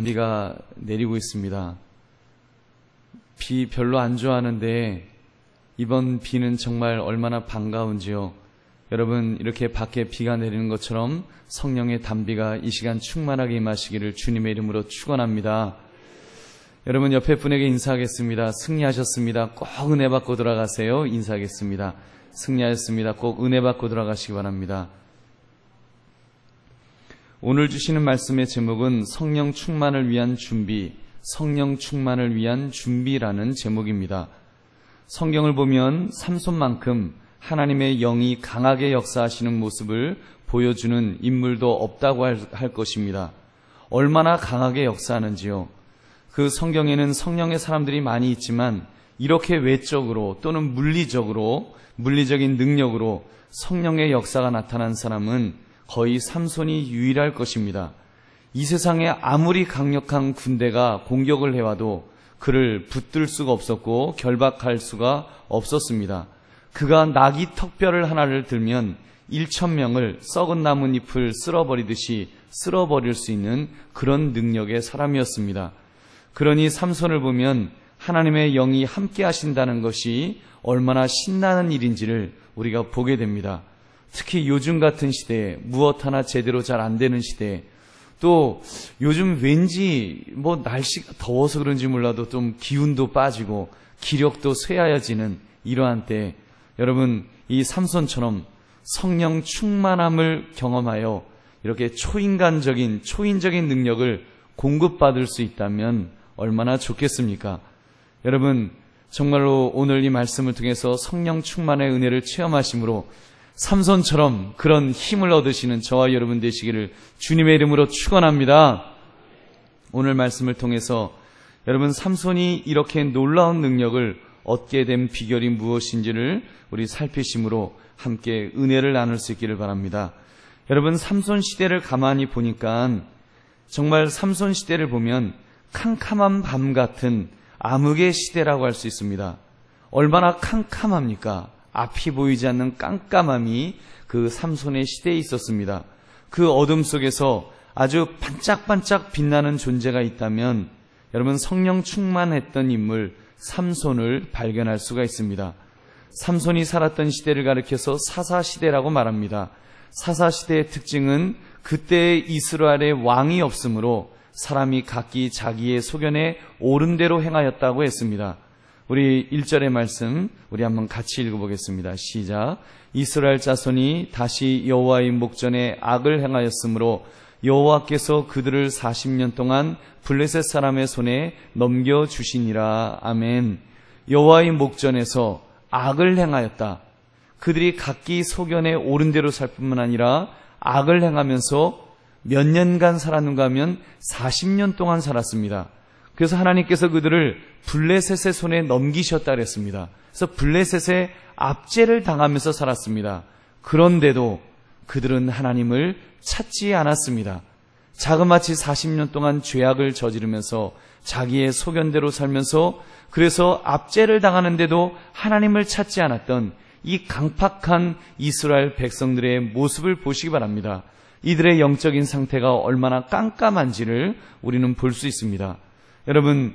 비가 내리고 있습니다. 비 별로 안 좋아하는데 이번 비는 정말 얼마나 반가운지요. 여러분, 이렇게 밖에 비가 내리는 것처럼 성령의 단비가 이 시간 충만하게 임하시기를 주님의 이름으로 축원합니다. 여러분, 옆에 분에게 인사하겠습니다. 승리하셨습니다. 꼭 은혜 받고 돌아가세요. 인사하겠습니다. 승리하셨습니다. 꼭 은혜 받고 돌아가시기 바랍니다. 오늘 주시는 말씀의 제목은 성령 충만을 위한 준비, 성령 충만을 위한 준비라는 제목입니다. 성경을 보면 삼손만큼 하나님의 영이 강하게 역사하시는 모습을 보여주는 인물도 없다고 할 것입니다. 얼마나 강하게 역사하는지요. 그 성경에는 성령의 사람들이 많이 있지만 이렇게 외적으로 또는 물리적인 능력으로 성령의 역사가 나타난 사람은 거의 삼손이 유일할 것입니다. 이 세상에 아무리 강력한 군대가 공격을 해와도 그를 붙들 수가 없었고 결박할 수가 없었습니다. 그가 나귀 턱뼈를 하나를 들면 1,000명을 썩은 나뭇잎을 쓸어버리듯이 쓸어버릴 수 있는 그런 능력의 사람이었습니다. 그러니 삼손을 보면 하나님의 영이 함께 하신다는 것이 얼마나 신나는 일인지를 우리가 보게 됩니다. 특히 요즘 같은 시대에 무엇 하나 제대로 잘 안 되는 시대에 또 요즘 왠지 날씨가 더워서 그런지 몰라도 좀 기운도 빠지고 기력도 쇠하여지는 이러한 때 여러분, 이 삼손처럼 성령 충만함을 경험하여 이렇게 초인적인 능력을 공급받을 수 있다면 얼마나 좋겠습니까? 여러분, 정말로 오늘 이 말씀을 통해서 성령 충만의 은혜를 체험하심으로 삼손처럼 그런 힘을 얻으시는 저와 여러분 되시기를 주님의 이름으로 축원합니다. 오늘 말씀을 통해서 여러분, 삼손이 이렇게 놀라운 능력을 얻게 된 비결이 무엇인지를 우리 살피심으로 함께 은혜를 나눌 수 있기를 바랍니다. 여러분, 삼손 시대를 가만히 보니까 정말 삼손 시대를 보면 캄캄한 밤 같은 암흑의 시대라고 할 수 있습니다. 얼마나 캄캄합니까? 앞이 보이지 않는 깜깜함이 그 삼손의 시대에 있었습니다. 그 어둠 속에서 아주 반짝반짝 빛나는 존재가 있다면 여러분, 성령 충만했던 인물 삼손을 발견할 수가 있습니다. 삼손이 살았던 시대를 가리켜서 사사시대라고 말합니다. 사사시대의 특징은 그때의 이스라엘의 왕이 없으므로 사람이 각기 자기의 소견에 옳은 대로 행하였다고 했습니다. 우리 1절의 말씀 우리 한번 같이 읽어보겠습니다. 시작. 이스라엘 자손이 다시 여호와의 목전에 악을 행하였으므로 여호와께서 그들을 40년 동안 블레셋 사람의 손에 넘겨주시니라. 아멘. 여호와의 목전에서 악을 행하였다. 그들이 각기 소견에 옳은 대로 살 뿐만 아니라 악을 행하면서 몇 년간 살았는가 하면 40년 동안 살았습니다. 그래서 하나님께서 그들을 블레셋의 손에 넘기셨다 그랬습니다. 그래서 블레셋의 압제를 당하면서 살았습니다. 그런데도 그들은 하나님을 찾지 않았습니다. 자그마치 40년 동안 죄악을 저지르면서 자기의 소견대로 살면서 그래서 압제를 당하는데도 하나님을 찾지 않았던 이 강팍한 이스라엘 백성들의 모습을 보시기 바랍니다. 이들의 영적인 상태가 얼마나 깜깜한지를 우리는 볼 수 있습니다. 여러분,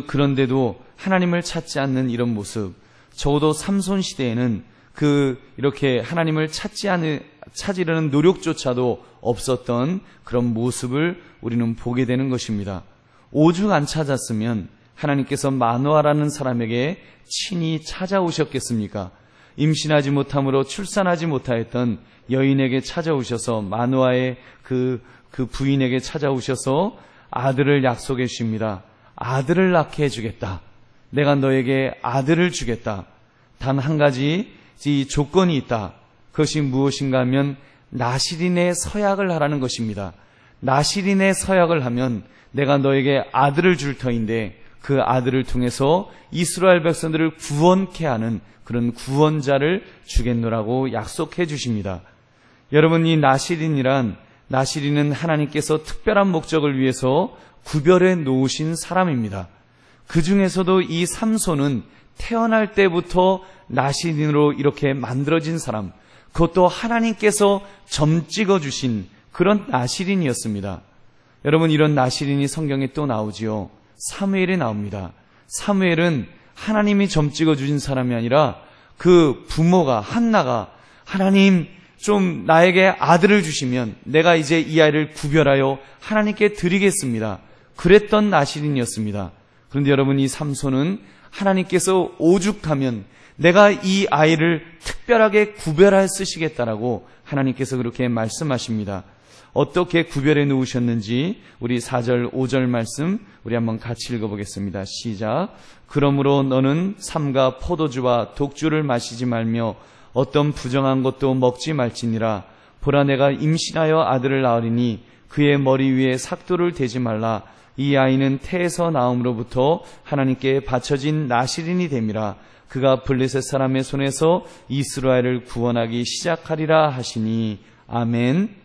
그런데도 하나님을 찾지 않는 이런 모습, 적어도 삼손 시대에는 이렇게 하나님을 찾으려는 노력조차도 없었던 그런 모습을 우리는 보게 되는 것입니다. 오죽 안 찾았으면 하나님께서 마노아라는 사람에게 친히 찾아오셨겠습니까? 임신하지 못함으로 출산하지 못하였던 여인에게 찾아오셔서 마노아의 그 부인에게 찾아오셔서 아들을 약속해 주십니다. 아들을 낳게 해주겠다. 내가 너에게 아들을 주겠다. 단 한 가지 조건이 있다. 그것이 무엇인가 하면 나시린의 서약을 하라는 것입니다. 나시린의 서약을 하면 내가 너에게 아들을 줄 터인데 그 아들을 통해서 이스라엘 백성들을 구원케 하는 그런 구원자를 주겠노라고 약속해 주십니다. 여러분, 이 나시린은 하나님께서 특별한 목적을 위해서 구별해 놓으신 사람입니다. 그 중에서도 이 삼손은 태어날 때부터 나시린으로 이렇게 만들어진 사람, 그것도 하나님께서 점 찍어주신 그런 나시린이었습니다. 여러분, 이런 나시린이 성경에 또 나오지요. 사무엘에 나옵니다. 사무엘은 하나님이 점 찍어주신 사람이 아니라 그 부모가, 한나가 하나님 좀 나에게 아들을 주시면 내가 이제 이 아이를 구별하여 하나님께 드리겠습니다. 그랬던 나시린이었습니다. 그런데 여러분, 이 삼손은 하나님께서 오죽하면 내가 이 아이를 특별하게 구별하여 쓰시겠다라고 하나님께서 그렇게 말씀하십니다. 어떻게 구별해 놓으셨는지 우리 4절 5절 말씀 우리 한번 같이 읽어보겠습니다. 시작. 그러므로 너는 삼가 포도주와 독주를 마시지 말며 어떤 부정한 것도 먹지 말지니라. 보라, 내가 임신하여 아들을 낳으리니 그의 머리 위에 삭도를 대지 말라. 이 아이는 태에서 나옴으로부터 하나님께 바쳐진 나시린이 됨이라. 그가 블레셋 사람의 손에서 이스라엘을 구원하기 시작하리라 하시니. 아멘.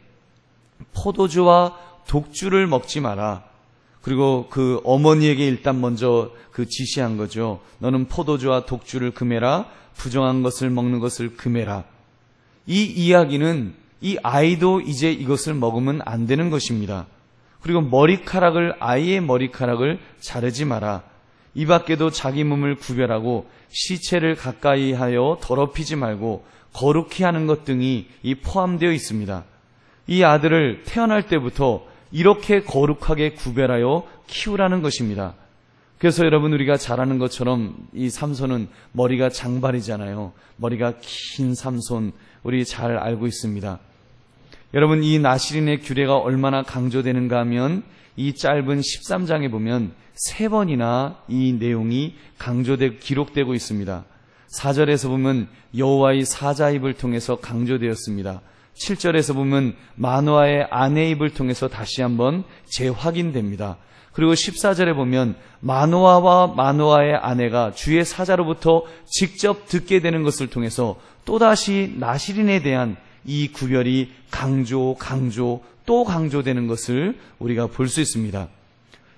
포도주와 독주를 먹지 마라. 그리고 그 어머니에게 일단 먼저 그 지시한 거죠. 너는 포도주와 독주를 금해라. 부정한 것을 먹는 것을 금해라. 이 이야기는 이 아이도 이제 이것을 먹으면 안 되는 것입니다. 그리고 아이의 머리카락을 자르지 마라. 이 밖에도 자기 몸을 구별하고 시체를 가까이 하여 더럽히지 말고 거룩히 하는 것 등이 포함되어 있습니다. 이 아들을 태어날 때부터 이렇게 거룩하게 구별하여 키우라는 것입니다. 그래서 여러분, 우리가 잘 아는 것처럼 이 삼손은 머리가 장발이잖아요. 머리가 긴 삼손, 우리 잘 알고 있습니다. 여러분, 이 나시린의 규례가 얼마나 강조되는가 하면 이 짧은 13장에 보면 3번이나 이 내용이 기록되고 있습니다. 4절에서 보면 여호와의 사자 입을 통해서 강조되었습니다. 7절에서 보면 마노아의 아내 입을 통해서 다시 한번 재확인됩니다. 그리고 14절에 보면 마노아와 마노아의 아내가 주의 사자로부터 직접 듣게 되는 것을 통해서 또다시 나시린에 대한 이 구별이 또 강조되는 것을 우리가 볼 수 있습니다.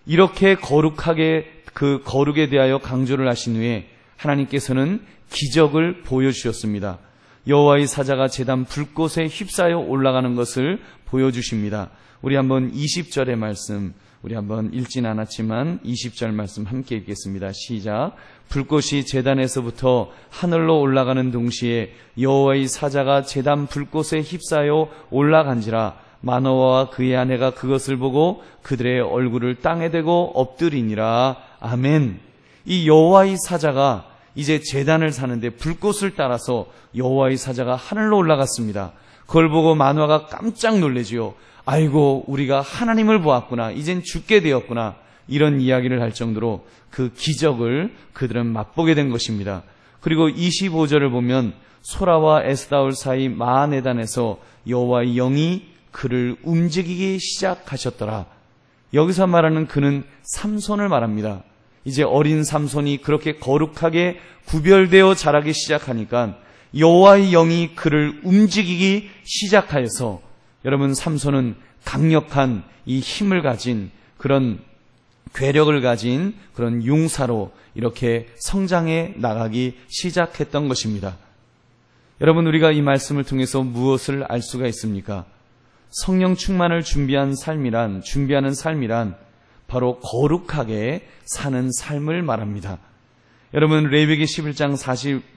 이렇게 그 거룩에 대하여 강조를 하신 후에 하나님께서는 기적을 보여주셨습니다. 여호와의 사자가 제단 불꽃에 휩싸여 올라가는 것을 보여주십니다. 우리 한번 20절의 말씀, 우리 한번 읽진 않았지만 20절 말씀 함께 읽겠습니다. 시작. 불꽃이 제단에서부터 하늘로 올라가는 동시에 여호와의 사자가 제단 불꽃에 휩싸여 올라간지라. 마노아와 그의 아내가 그것을 보고 그들의 얼굴을 땅에 대고 엎드리니라. 아멘. 이 여호와의 사자가 이제 제단을 사는데 불꽃을 따라서 여호와의 사자가 하늘로 올라갔습니다. 그걸 보고 마노아가 깜짝 놀라지요. 아이고, 우리가 하나님을 보았구나. 이젠 죽게 되었구나. 이런 이야기를 할 정도로 그 기적을 그들은 맛보게 된 것입니다. 그리고 25절을 보면 소라와 에스다올 사이 마하네단에서 여호와의 영이 그를 움직이기 시작하셨더라. 여기서 말하는 그는 삼손을 말합니다. 이제 어린 삼손이 그렇게 거룩하게 구별되어 자라기 시작하니까 여호와의 영이 그를 움직이기 시작하여서, 여러분, 삼손은 강력한 이 힘을 가진, 그런 괴력을 가진 그런 용사로 이렇게 성장해 나가기 시작했던 것입니다. 여러분, 우리가 이 말씀을 통해서 무엇을 알 수가 있습니까? 성령 충만을 준비하는 삶이란 바로 거룩하게 사는 삶을 말합니다. 여러분, 레위기 11장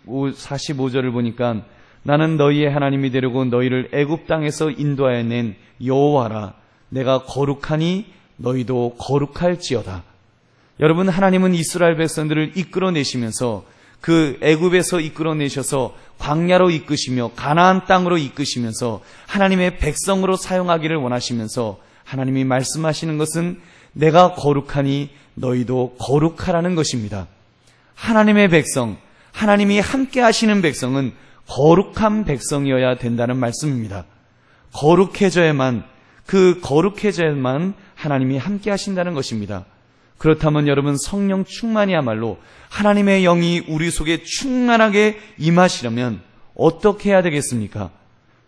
45절을 보니까 나는 너희의 하나님이 되려고 너희를 애굽 땅에서 인도하여 낸 여호와라. 내가 거룩하니 너희도 거룩할지어다. 여러분, 하나님은 이스라엘 백성들을 이끌어내시면서 그 애굽에서 이끌어내셔서 광야로 이끄시며 가나안 땅으로 이끄시면서 하나님의 백성으로 사용하기를 원하시면서 하나님이 말씀하시는 것은 내가 거룩하니 너희도 거룩하라는 것입니다. 하나님의 백성, 하나님이 함께 하시는 백성은 거룩한 백성이어야 된다는 말씀입니다. 거룩해져야만 하나님이 함께 하신다는 것입니다. 그렇다면 여러분, 성령 충만이야말로 하나님의 영이 우리 속에 충만하게 임하시려면 어떻게 해야 되겠습니까?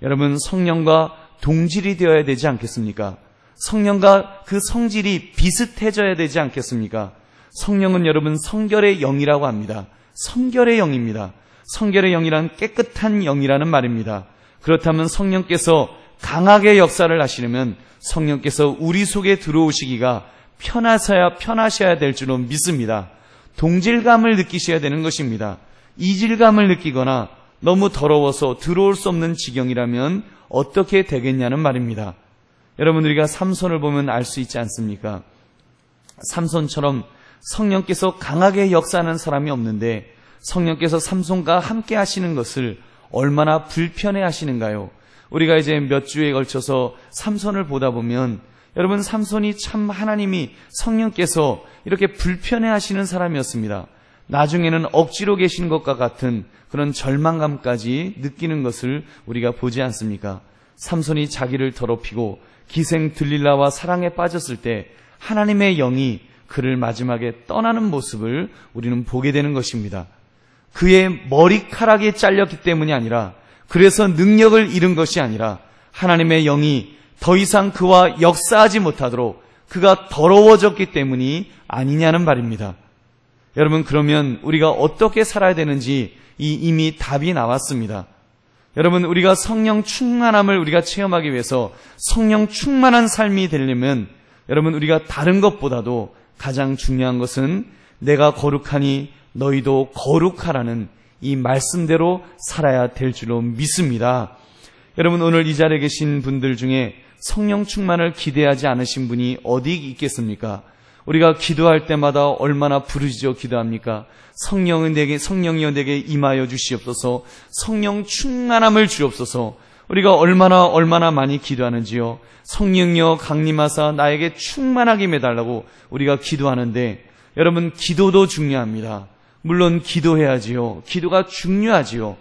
여러분, 성령과 동질이 되어야 되지 않겠습니까? 성령과 그 성질이 비슷해져야 되지 않겠습니까? 성령은 여러분 성결의 영이라고 합니다. 성결의 영입니다. 성결의 영이란 깨끗한 영이라는 말입니다. 그렇다면 성령께서 강하게 역사를 하시려면 성령께서 우리 속에 들어오시기가 편하셔야 될 줄로 믿습니다. 동질감을 느끼셔야 되는 것입니다. 이질감을 느끼거나 너무 더러워서 들어올 수 없는 지경이라면 어떻게 되겠냐는 말입니다. 여러분, 우리가 삼손을 보면 알 수 있지 않습니까? 삼손처럼 성령께서 강하게 역사하는 사람이 없는데 성령께서 삼손과 함께 하시는 것을 얼마나 불편해 하시는가요? 우리가 이제 몇 주에 걸쳐서 삼손을 보다 보면 여러분, 삼손이 참 하나님이 성령께서 이렇게 불편해 하시는 사람이었습니다. 나중에는 억지로 계신 것과 같은 그런 절망감까지 느끼는 것을 우리가 보지 않습니까? 삼손이 자기를 더럽히고 기생 들릴라와 사랑에 빠졌을 때 하나님의 영이 그를 마지막에 떠나는 모습을 우리는 보게 되는 것입니다. 그의 머리카락이 잘렸기 때문이 아니라, 그래서 능력을 잃은 것이 아니라 하나님의 영이 더 이상 그와 역사하지 못하도록 그가 더러워졌기 때문이 아니냐는 말입니다. 여러분, 그러면 우리가 어떻게 살아야 되는지 이미 답이 나왔습니다. 여러분, 우리가 성령 충만함을 우리가 체험하기 위해서 성령 충만한 삶이 되려면 여러분, 우리가 다른 것보다도 가장 중요한 것은 내가 거룩하니 너희도 거룩하라는 이 말씀대로 살아야 될 줄로 믿습니다. 여러분, 오늘 이 자리에 계신 분들 중에 성령 충만을 기대하지 않으신 분이 어디 있겠습니까? 우리가 기도할 때마다 얼마나 부르짖어 기도합니까? 성령이여 내게 임하여 주시옵소서, 성령 충만함을 주옵소서. 우리가 얼마나 많이 기도하는지요. 성령이여 강림하사 나에게 충만하게 매달라고 우리가 기도하는데, 여러분, 기도도 중요합니다. 물론 기도해야지요. 기도가 중요하지요.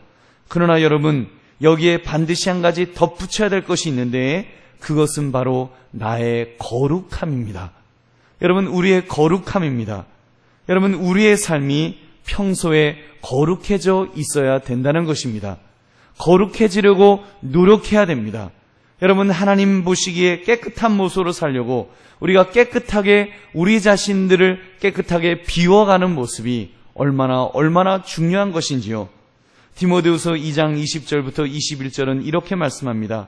그러나 여러분, 여기에 반드시 한 가지 덧붙여야 될 것이 있는데, 그것은 바로 나의 거룩함입니다. 여러분, 우리의 거룩함입니다. 여러분, 우리의 삶이 평소에 거룩해져 있어야 된다는 것입니다. 거룩해지려고 노력해야 됩니다. 여러분, 하나님 보시기에 깨끗한 모습으로 살려고 우리가 깨끗하게 우리 자신들을 깨끗하게 비워가는 모습이 얼마나 중요한 것인지요. 디모데후서 2장 20절부터 21절은 이렇게 말씀합니다.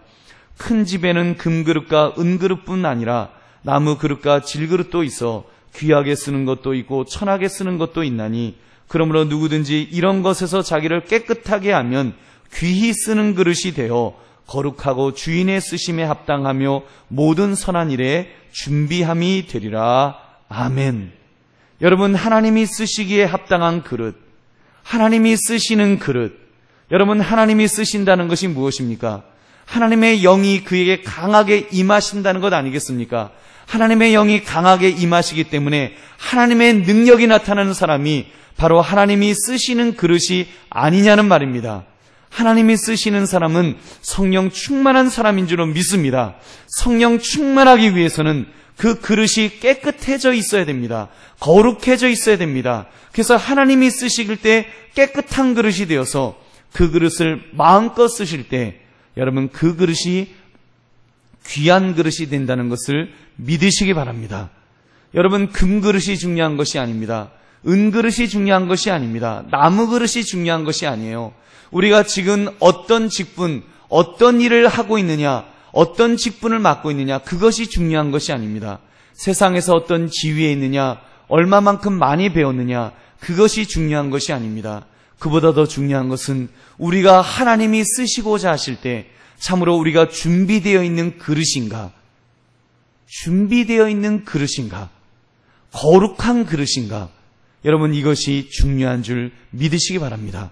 큰 집에는 금그릇과 은그릇뿐 아니라 나무 그릇과 질그릇도 있어 귀하게 쓰는 것도 있고 천하게 쓰는 것도 있나니, 그러므로 누구든지 이런 것에서 자기를 깨끗하게 하면 귀히 쓰는 그릇이 되어 거룩하고 주인의 쓰심에 합당하며 모든 선한 일에 준비함이 되리라. 아멘. 여러분, 하나님이 쓰시기에 합당한 그릇, 하나님이 쓰시는 그릇, 여러분, 하나님이 쓰신다는 것이 무엇입니까? 하나님의 영이 그에게 강하게 임하신다는 것 아니겠습니까? 하나님의 영이 강하게 임하시기 때문에 하나님의 능력이 나타나는 사람이 바로 하나님이 쓰시는 그릇이 아니냐는 말입니다. 하나님이 쓰시는 사람은 성령 충만한 사람인 줄로 믿습니다. 성령 충만하기 위해서는 그 그릇이 깨끗해져 있어야 됩니다. 거룩해져 있어야 됩니다. 그래서 하나님이 쓰실 때 깨끗한 그릇이 되어서 그 그릇을 마음껏 쓰실 때 여러분, 그 그릇이 귀한 그릇이 된다는 것을 믿으시기 바랍니다. 여러분, 금그릇이 중요한 것이 아닙니다. 은그릇이 중요한 것이 아닙니다. 나무 그릇이 중요한 것이 아니에요. 우리가 지금 어떤 직분, 어떤 일을 하고 있느냐, 어떤 직분을 맡고 있느냐, 그것이 중요한 것이 아닙니다. 세상에서 어떤 지위에 있느냐, 얼마만큼 많이 배웠느냐, 그것이 중요한 것이 아닙니다. 그보다 더 중요한 것은 우리가 하나님이 쓰시고자 하실 때 참으로 우리가 준비되어 있는 그릇인가, 준비되어 있는 그릇인가, 거룩한 그릇인가, 여러분, 이것이 중요한 줄 믿으시기 바랍니다.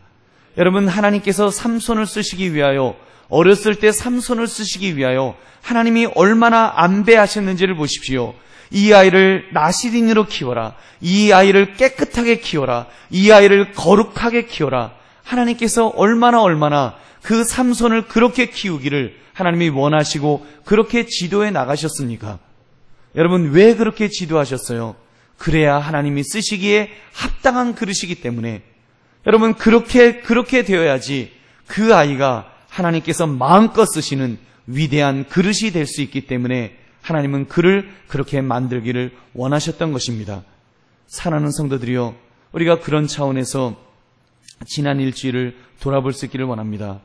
여러분, 하나님께서 삼손을 쓰시기 위하여, 어렸을 때 삼손을 쓰시기 위하여 하나님이 얼마나 안배하셨는지를 보십시오. 이 아이를 나시린으로 키워라, 이 아이를 깨끗하게 키워라, 이 아이를 거룩하게 키워라. 하나님께서 얼마나 그 삼손을 그렇게 키우기를 하나님이 원하시고 그렇게 지도해 나가셨습니까? 여러분, 왜 그렇게 지도하셨어요? 그래야 하나님이 쓰시기에 합당한 그릇이기 때문에. 여러분, 그렇게 되어야지 그 아이가 하나님께서 마음껏 쓰시는 위대한 그릇이 될 수 있기 때문에 하나님은 그를 그렇게 만들기를 원하셨던 것입니다. 사랑하는 성도들이여, 우리가 그런 차원에서 지난 일주일을 돌아볼 수 있기를 원합니다.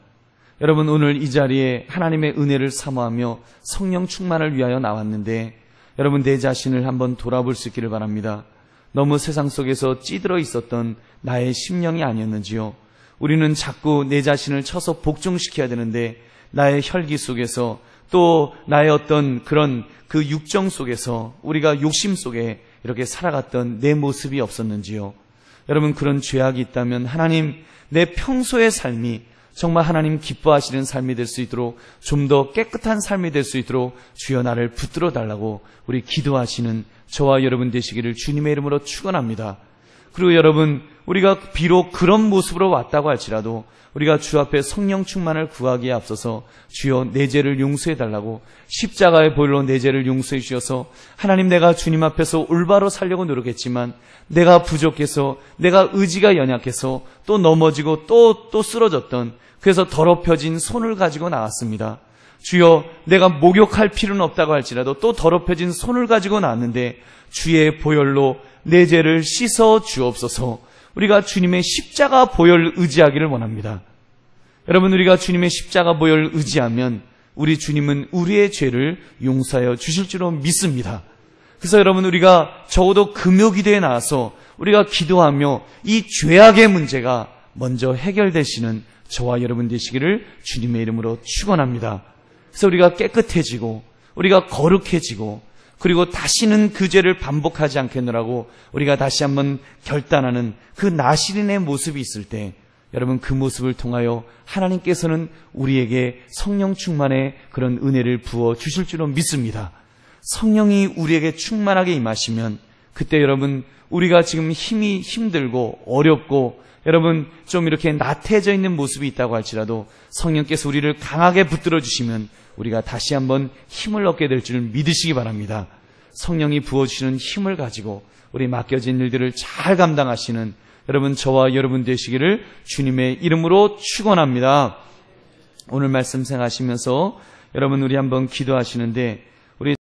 여러분, 오늘 이 자리에 하나님의 은혜를 사모하며 성령 충만을 위하여 나왔는데 여러분, 내 자신을 한번 돌아볼 수 있기를 바랍니다. 너무 세상 속에서 찌들어 있었던 나의 심령이 아니었는지요? 우리는 자꾸 내 자신을 쳐서 복종시켜야 되는데 나의 혈기 속에서 또 나의 어떤 그런 그 육정 속에서 우리가 욕심 속에 이렇게 살아갔던 내 모습이 없었는지요? 여러분, 그런 죄악이 있다면 하나님, 내 평소의 삶이 정말 하나님 기뻐하시는 삶이 될 수 있도록 좀 더 깨끗한 삶이 될 수 있도록 주여 나를 붙들어 달라고 우리 기도하시는 저와 여러분 되시기를 주님의 이름으로 축원합니다. 그리고 여러분, 우리가 비록 그런 모습으로 왔다고 할지라도 우리가 주 앞에 성령 충만을 구하기에 앞서서 주여 내 죄를 용서해 달라고 십자가의 보혈로 내 죄를 용서해 주셔서 하나님, 내가 주님 앞에서 올바로 살려고 노력했지만 내가 부족해서 내가 의지가 연약해서 또 넘어지고 또 쓰러졌던, 그래서 더럽혀진 손을 가지고 나왔습니다. 주여, 내가 목욕할 필요는 없다고 할지라도 또 더럽혀진 손을 가지고 나왔는데 주의 보혈로 내 죄를 씻어 주옵소서. 우리가 주님의 십자가 보혈 의지하기를 원합니다. 여러분, 우리가 주님의 십자가 보혈 의지하면 우리 주님은 우리의 죄를 용서하여 주실 줄로 믿습니다. 그래서 여러분, 우리가 적어도 금요기도에 나와서 우리가 기도하며 이 죄악의 문제가 먼저 해결되시는 저와 여러분 되시기를 주님의 이름으로 축원합니다. 그래서 우리가 깨끗해지고 우리가 거룩해지고 그리고 다시는 그 죄를 반복하지 않겠노라고 우리가 다시 한번 결단하는 그 나시린의 모습이 있을 때 여러분, 그 모습을 통하여 하나님께서는 우리에게 성령 충만의 그런 은혜를 부어 주실 줄로 믿습니다. 성령이 우리에게 충만하게 임하시면 그때 여러분, 우리가 지금 힘이 힘들고 어렵고 여러분 좀 이렇게 나태해져 있는 모습이 있다고 할지라도 성령께서 우리를 강하게 붙들어 주시면 우리가 다시 한번 힘을 얻게 될 줄 믿으시기 바랍니다. 성령이 부어주시는 힘을 가지고 우리 맡겨진 일들을 잘 감당하시는 여러분, 저와 여러분 되시기를 주님의 이름으로 축원합니다. 오늘 말씀 생각하시면서 여러분, 우리 한번 기도하시는데